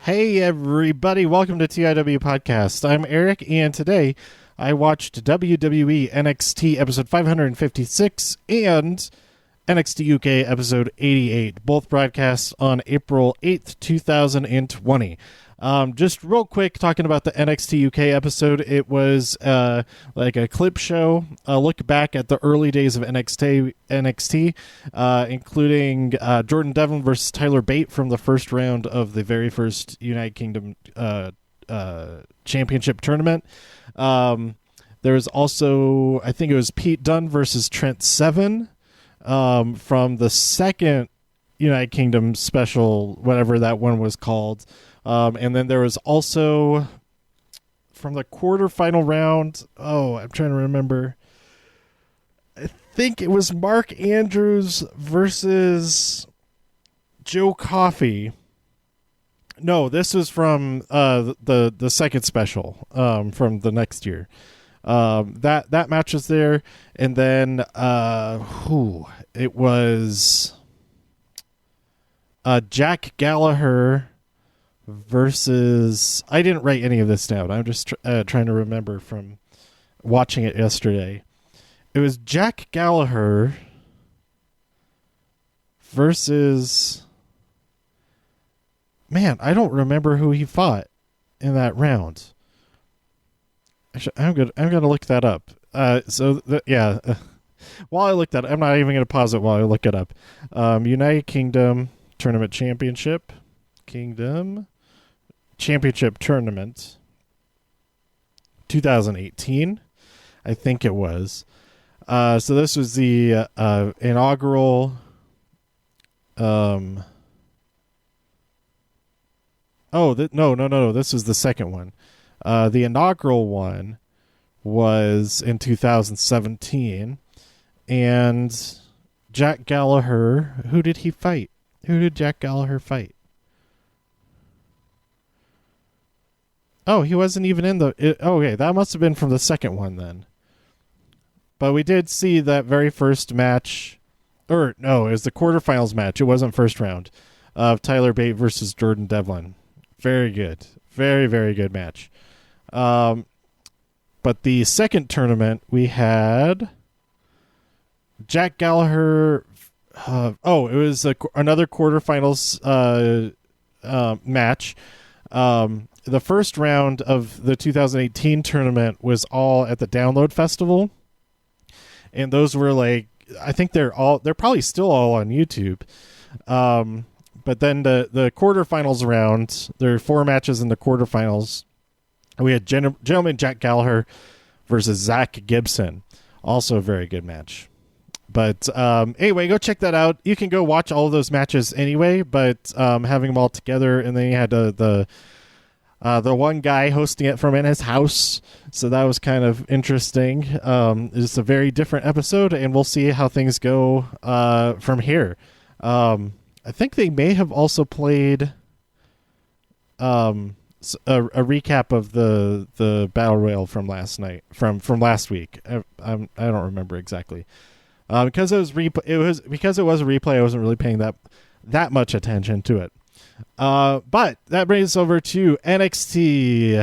Hey everybody, welcome to TIW Podcast. I'm Eric, and today I watched WWE NXT episode 556 and NXT UK episode 88, both broadcasts on April 8th, 2020. Just real quick, talking about the NXT UK episode, it was like a clip show, a look back at the early days of NXT, including Jordan Devlin versus Tyler Bate from the first round of the very first United Kingdom championship tournament. There was also, I think it was Pete Dunne versus Trent Seven from the second United Kingdom special, whatever that one was called. And then there was also from the quarterfinal round. Oh, I'm trying to remember. I think it was Mark Andrews versus Joe Coffey. No, this was from the second special from the next year. That match was there, and then it was Jack Gallagher versus, I didn't write any of this down. I'm just trying to remember from watching it yesterday. It was Jack Gallagher versus, man, I don't remember who he fought in that round. I'm gonna look that up. While I look that, I'm not even gonna pause it while I look it up. United Kingdom Tournament Championship, Championship Tournament 2018, I think it was. So this was the inaugural. No. This was the second one. The inaugural one was in 2017, and Jack Gallagher. Who did he fight? Who did Jack Gallagher fight? Oh, he wasn't even in okay, that must have been from the second one then. But we did see that very first match. Or, no, it was the quarterfinals match. It wasn't first round. Of Tyler Bate versus Jordan Devlin. Very good. Very, very good match. But the second tournament, we had Jack Gallagher. It was another quarterfinals match. The first round of the 2018 tournament was all at the Download Festival, and those were like, I think they're probably still all on YouTube. But then the quarterfinals round, there are 4 matches in the quarterfinals. We had Gentleman Jack Gallagher versus Zach Gibson, also a very good match. But anyway, go check that out. You can go watch all of those matches anyway, but having them all together, and then you had the one guy hosting it from in his house, so that was kind of interesting. It's a very different episode, and we'll see how things go from here. I think they may have also played a recap of the battle royal from last night, from last week. I don't remember exactly, because it was a replay. I wasn't really paying that much attention to it. But that brings us over to NXT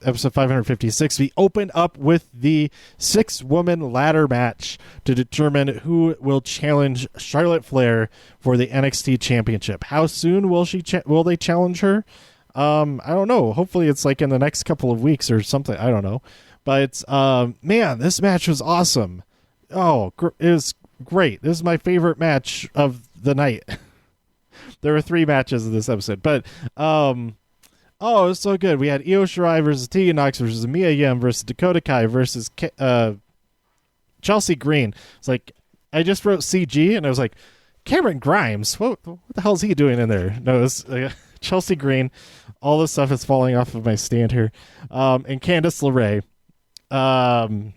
episode 556. We open up with the 6-woman ladder match to determine who will challenge Charlotte Flair for the NXT championship. How soon will they challenge her? I don't know. Hopefully it's like in the next couple of weeks or something. I don't know. But man, this match was awesome. Oh, it was great. This is my favorite match of the night. There were 3 matches in this episode, but it was so good. We had Io Shirai versus Tegan Nox versus Mia Yim versus Dakota Kai versus Chelsea Green. It's like, I just wrote CG, and I was like, Cameron Grimes, what the hell is he doing in there? No, it's Chelsea Green. All this stuff is falling off of my stand here. And Candic LeRae.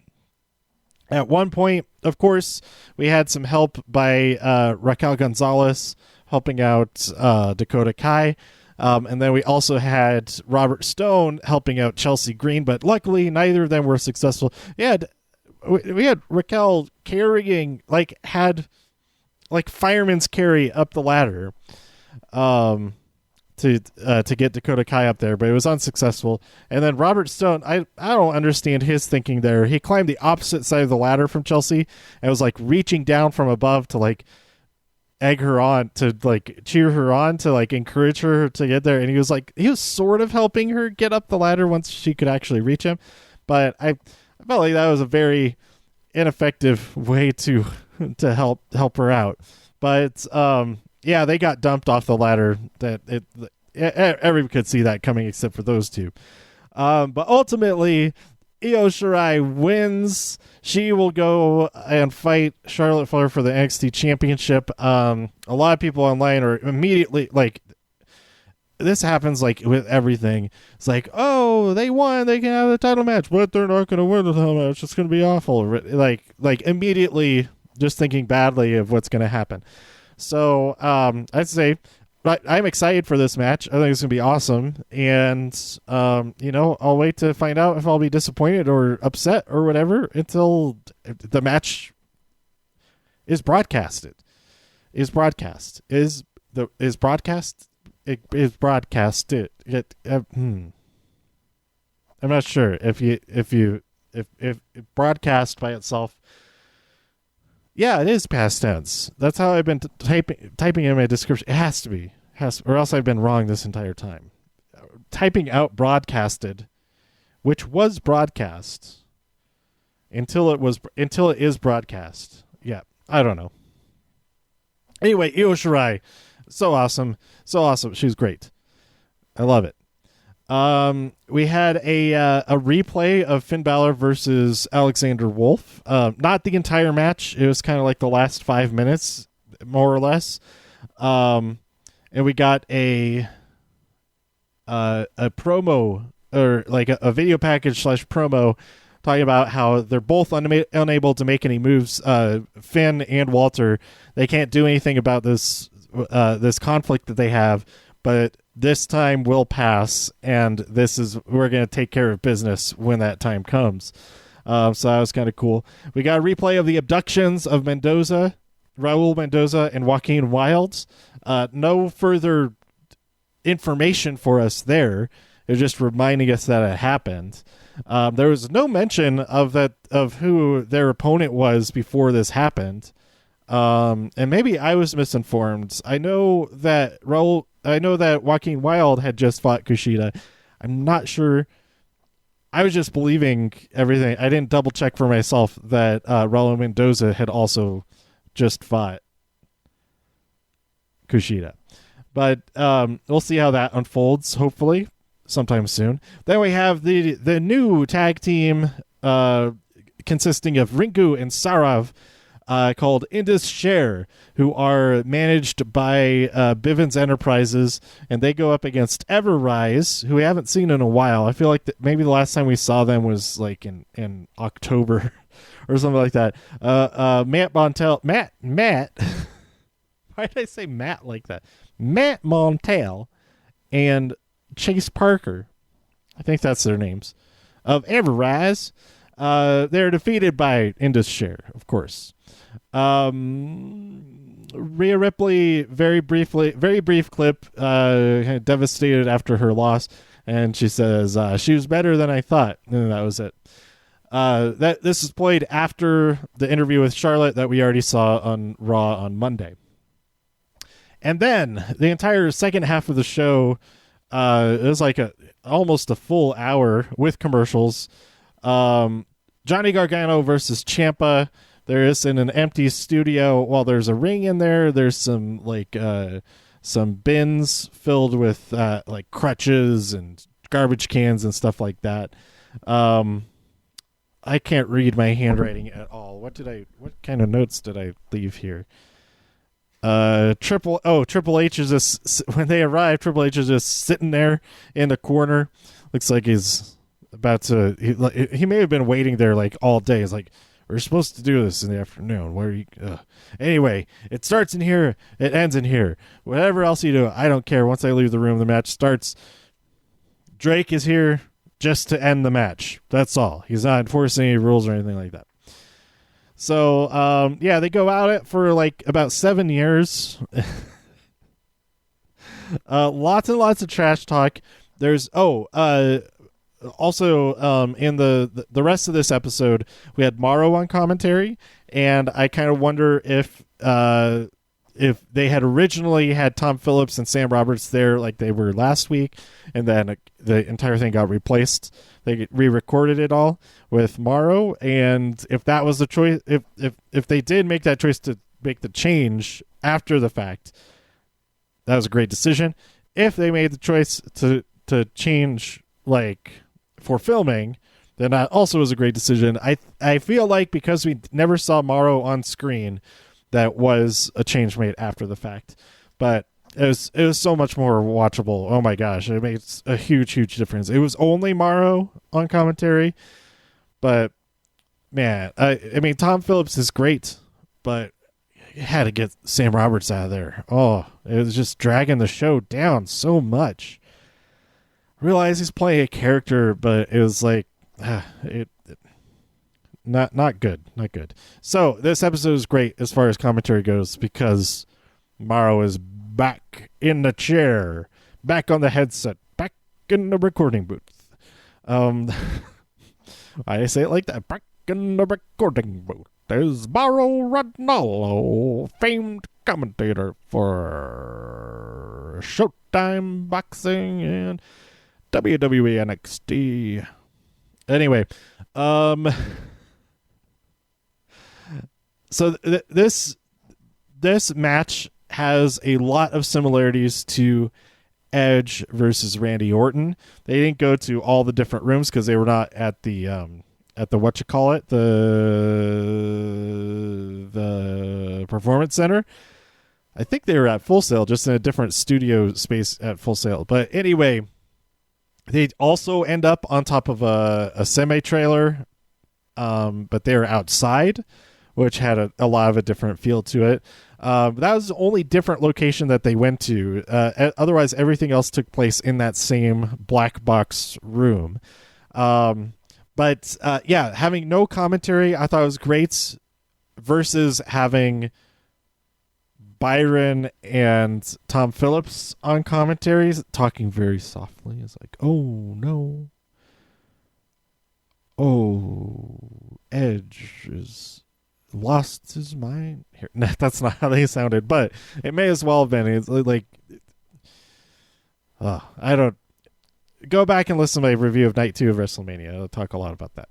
At one point, of course, we had some help by Raquel Gonzalez, helping out Dakota Kai. And then we also had Robert Stone helping out Chelsea Green, but luckily neither of them were successful. We had Raquel carrying, had fireman's carry up the ladder. to get Dakota Kai up there, but it was unsuccessful. And then Robert Stone, I don't understand his thinking there. He climbed the opposite side of the ladder from Chelsea and was like reaching down from above to like egg her on, to like cheer her on, to like encourage her to get there. And he was sort of helping her get up the ladder once she could actually reach him. But I felt like that was a very ineffective way to help her out. But yeah, they got dumped off the ladder. Everyone could see that coming except for those two. But ultimately, Io Shirai wins. She will go and fight Charlotte Flair for the NXT Championship. A lot of people online are immediately like, this happens like with everything. It's like, oh, they won, they can have the title match, but they're not going to win the title match. It's going to be awful. Like immediately just thinking badly of what's going to happen. So I'd say I'm excited for this match. I think it's going to be awesome. And, I'll wait to find out if I'll be disappointed or upset or whatever until the match is broadcasted. I'm not sure if broadcast by itself. Yeah, it is past tense. That's how I've been typing in my description. It has to be, or else I've been wrong this entire time. Typing out broadcasted, which was broadcast until it is broadcast. Yeah, I don't know. Anyway, Io Shirai, so awesome. She's great. I love it. We had a replay of Finn Balor versus Alexander Wolf. Not the entire match. It was kind of like the last 5 minutes, more or less. And we got a promo, or like a video package / promo talking about how they're both unable to make any moves. Finn and Walter, they can't do anything about this conflict that they have, but this time will pass, and we're going to take care of business when that time comes. So that was kind of cool. We got a replay of the abductions of Raul Mendoza and Joaquin Wilde. No further information for us there. They're just reminding us that it happened. There was no mention of who their opponent was before this happened. And maybe I was misinformed. I know that Joaquin Wilde had just fought Kushida. I'm not sure. I was just believing everything. I didn't double check for myself that Raul Mendoza had also just fought Kushida. But we'll see how that unfolds, hopefully, sometime soon. Then we have the new tag team consisting of Rinku and Sarav, called Indus Sher, who are managed by Bivens Enterprises, and they go up against Everrise, who we haven't seen in a while. I feel like maybe the last time we saw them was like in October or something like that. Matt Montel, Matt. Why did I say Matt like that? Matt Montel and Chase Parker, I think that's their names, of Everrise. They're defeated by Indus Sher, of course. Rhea Ripley, very brief clip, kind of devastated after her loss, and she says she was better than I thought, and that was it. This is played after the interview with Charlotte that we already saw on Raw on Monday. And then the entire second half of the show, it was like almost a full hour with commercials. Johnny Gargano versus Ciampa. There is in an empty studio. While there's a ring in there, there's some bins filled with like crutches and garbage cans and stuff like that. I can't read my handwriting at all. What kind of notes did I leave here? Triple H is just, when they arrive, Triple H is just sitting there in the corner. Looks like he's about to. He may have been waiting there like all day. He's like, we're supposed to do this in the afternoon. Where are you? Anyway, it starts in here. It ends in here. Whatever else you do, I don't care. Once I leave the room, the match starts. Drake is here just to end the match. That's all. He's not enforcing any rules or anything like that. So, yeah, they go at it for like about 7 years. Lots and lots of trash talk. There's also in the rest of this episode, we had Morrow on commentary, and I kind of wonder if they had originally had Tom Phillips and Sam Roberts there like they were last week, and then the entire thing got replaced. They re-recorded it all with Morrow, and if that was the choice, if they did make that choice to make the change after the fact, that was a great decision. If they made the choice to change like for filming, then that also was a great decision. I feel like because we never saw Morrow on screen, that was a change made after the fact, but it was so much more watchable. Oh my gosh, it made a huge difference. It was only Morrow on commentary, but man, I mean Tom Phillips is great, but you had to get Sam Roberts out of there. Oh, it was just dragging the show down so much. Realize he's playing a character, but it was like not good. So this episode is great as far as commentary goes because Morrow is back in the chair, back on the headset, back in the recording booth. I say it like that. Back in the recording booth. There's Mauro Ranallo, famed commentator for Showtime Boxing and WWE NXT. Anyway, so this match has a lot of similarities to Edge versus Randy Orton. They didn't go to all the different rooms because they were not at the the Performance Center. I think they were at Full Sail, just in a different studio space at Full Sail. But anyway, they also end up on top of a semi-trailer, but they were outside, which had a lot of a different feel to it. That was the only different location that they went to. Otherwise, everything else took place in that same black box room. But having no commentary, I thought it was great versus having Byron and Tom Phillips on commentaries talking very softly. It's like, oh no. Oh, Edge is lost his mind here. No, that's not how they sounded, but it may as well have been. It's like, I don't go back and listen to my review of Night 2 of WrestleMania. I'll talk a lot about that.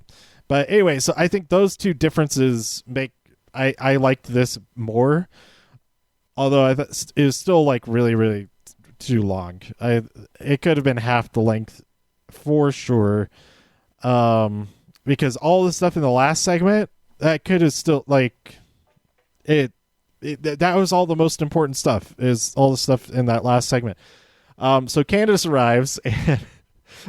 But anyway, so I think those two differences make I liked this more. Although it was still like really too long. It could have been half the length for sure. Because all the stuff in the last segment that could have still like it that was all the most important stuff is all the stuff in that last segment. So Candice arrives and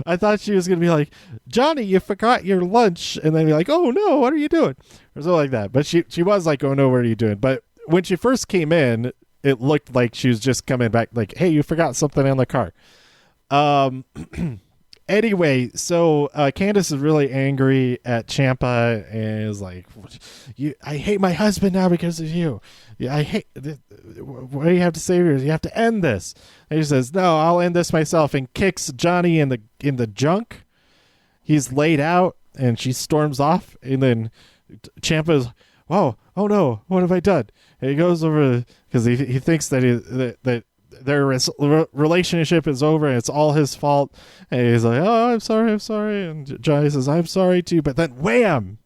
I thought she was going to be like, Johnny, you forgot your lunch. And then be like, oh no, what are you doing? Or something like that. But she was like, oh no, what are you doing? But when she first came in, it looked like she was just coming back like, hey, you forgot something in the car. Anyway, so Candice is really angry at Ciampa and is like, I hate my husband now because of you. I hate, what do you have to say here? You have to end this. And he says, no, I'll end this myself, and kicks Johnny in the junk. He's laid out and she storms off, and then Ciampa's, oh no, what have I done? And he goes over because he thinks that their relationship is over and it's all his fault. And he's like, oh, I'm sorry. And Johnny says, I'm sorry too. But then wham!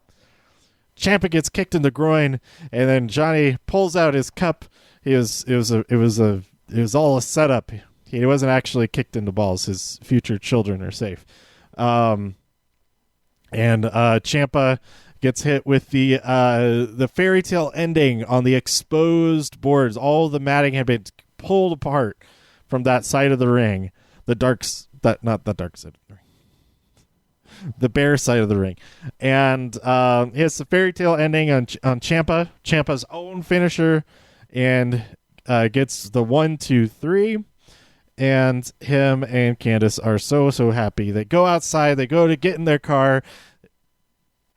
Ciampa gets kicked in the groin, and then Johnny pulls out his cup. It was all a setup. He wasn't actually kicked in the balls. His future children are safe. And Ciampa gets hit with the fairy tale ending on the exposed boards. All the matting had been pulled apart from that side of the ring. Not the dark side of the ring. The bare side of the ring. And it's the fairy tale ending on Ciampa. Ciampa's own finisher, and gets the 1, 2, 3. And him and Candice are so happy. They go outside. They go to get in their car.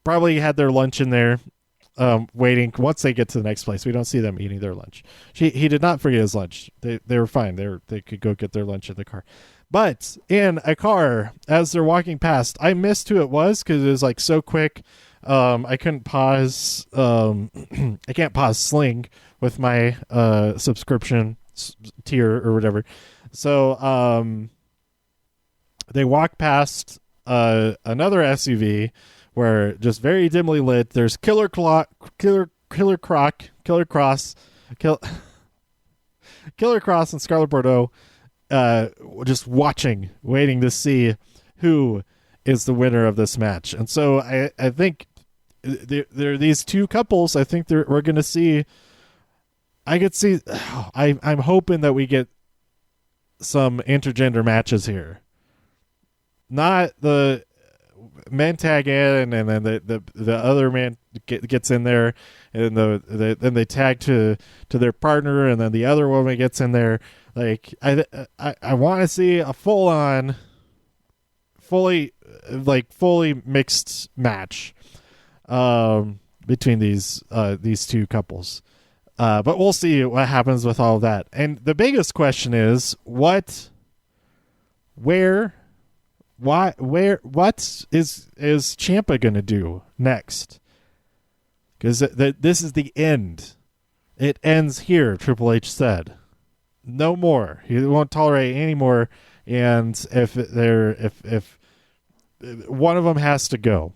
Probably had their lunch in there. waiting. Once they get to the next place, we don't see them eating their lunch. He did not forget his lunch. They were fine. They could go get their lunch in the car. But in a car, as they're walking past, I missed who it was because it was like so quick. I couldn't pause. I can't pause Sling with my subscription tier or whatever. So they walk past another SUV where just very dimly lit. There's Killer Cross, and Scarlett Bordeaux. Just waiting to see who is the winner of this match. And so I think there are these two couples. I think we're going to see. I'm hoping that we get some intergender matches here. Not the men tag in and then the other man gets in there, and then they tag to their partner, and then the other woman gets in there. Like I want to see a fully mixed match between these two couples. But we'll see what happens with all of that. And the biggest question is what is Ciampa going to do next? Because this is the end. It ends here, Triple H said. No more. He won't tolerate any more. And if one of them has to go,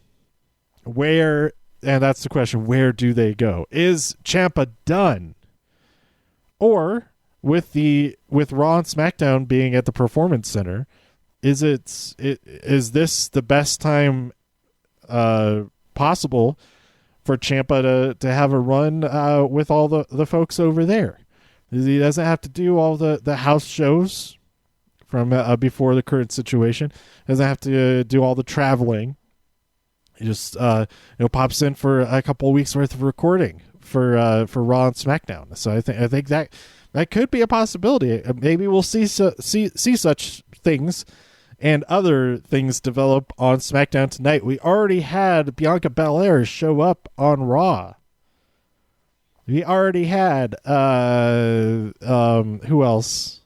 where? And that's the question. Where do they go? Is Ciampa done? Or with Raw and SmackDown being at the Performance Center, is this the best time possible for Ciampa to have a run with all the folks over there? He doesn't have to do all the house shows from before the current situation. Doesn't have to do all the traveling. He just pops in for a couple of weeks worth of recording for Raw and SmackDown. So I think that could be a possibility. Maybe we'll see such things and other things develop on SmackDown tonight. We already had Bianca Belair show up on Raw. We already had who else?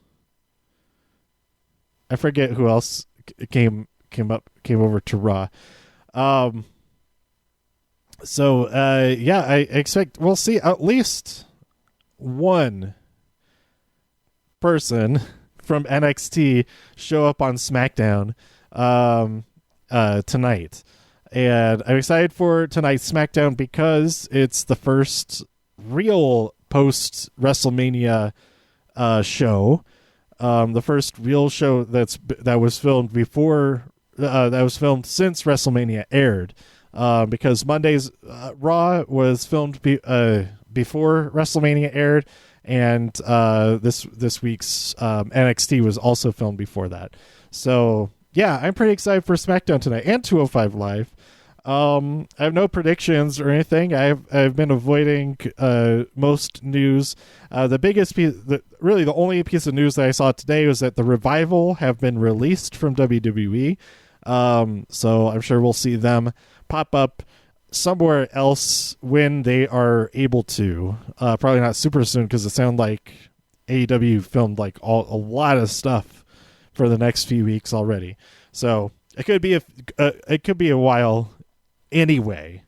I forget who else came over to Raw. I expect we'll see at least one person from NXT show up on SmackDown tonight. And I'm excited for tonight's SmackDown because it's the first real post WrestleMania show, the first real show that was filmed before that was filmed since WrestleMania aired, because Monday's Raw was filmed before WrestleMania aired, and this week's NXT was also filmed before that. So yeah, I'm pretty excited for SmackDown tonight and 205 Live. I have no predictions or anything. I've been avoiding most news. The biggest piece, really the only piece of news that I saw today was that the Revival have been released from WWE. So I'm sure we'll see them pop up somewhere else when they are able to. Probably not super soon because it sounded like AEW filmed like a lot of stuff for the next few weeks already. So it could be a while anyway,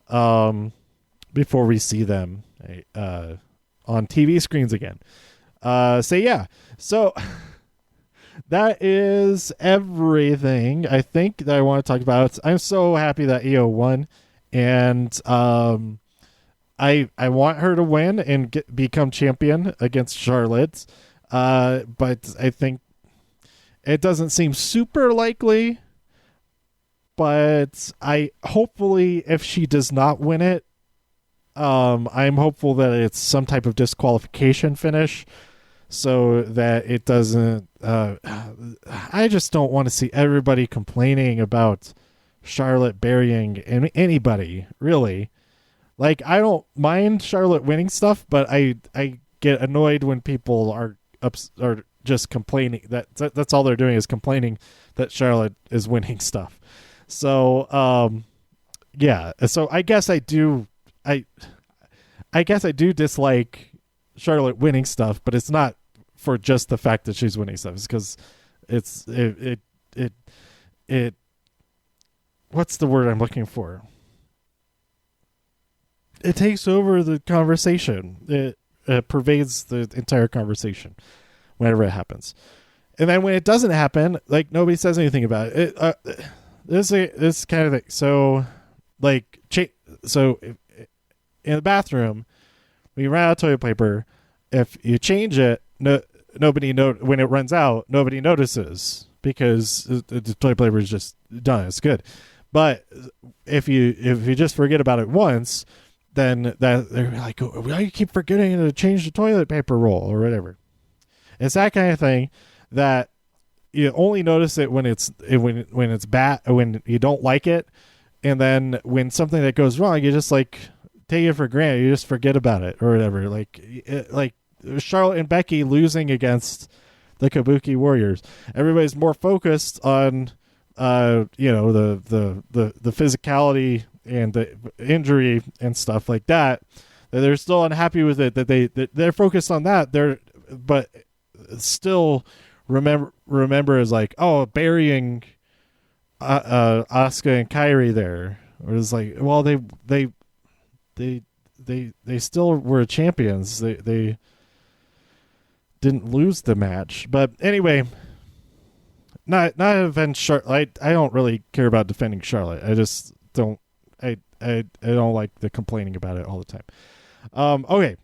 before we see them on TV screens again. So that is everything I think that I want to talk about. I'm so happy that Io won, and I want her to win and become champion against Charlotte, but I think it doesn't seem super likely. But hopefully, if she does not win it, I'm hopeful that it's some type of disqualification finish, so that it doesn't. I just don't want to see everybody complaining about Charlotte burying anybody, really. Like, I don't mind Charlotte winning stuff, but I get annoyed when people are just complaining. That's all they're doing is complaining that Charlotte is winning stuff. So, yeah. So I guess I do I guess I do dislike Charlotte winning stuff, but it's not for just the fact that she's winning stuff. It's because it what's the word I'm looking for? It takes over the conversation. It pervades the entire conversation whenever it happens. And then when it doesn't happen, like, nobody says anything about it. This kind of thing. So, like, so in the bathroom, when you run out of toilet paper, if you change it, when it runs out, nobody notices because the toilet paper is just done. It's good. But if you just forget about it once, then that they're like, why do you keep forgetting to change the toilet paper roll or whatever? It's that kind of thing that you only notice it when it's bad, when you don't like it, and then when something that goes wrong, you just like take it for granted. You just forget about it or whatever. Like Charlotte and Becky losing against the Kabuki Warriors. Everybody's more focused on the physicality and the injury and stuff like that. They're still unhappy with it. That they're focused on that. But still remember as like, oh, burying Asuka and Kairi there. Or it's like, well, they still were champions. They didn't lose the match. But anyway, not defend Charlotte. I don't really care about defending Charlotte. I just don't. I don't like the complaining about it all the time. Okay.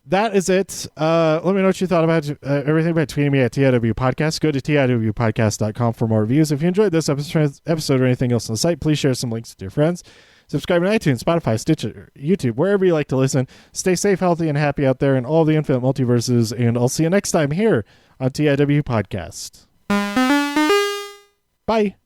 That is it. Let me know what you thought about everything by tweeting me at TIW Podcast. Go to TIWpodcast.com for more reviews. If you enjoyed this episode or anything else on the site, please share some links with your friends. Subscribe on iTunes, Spotify, Stitcher, YouTube, wherever you like to listen. Stay safe, healthy, and happy out there in all the infinite multiverses, and I'll see you next time here on TIW Podcast. Bye.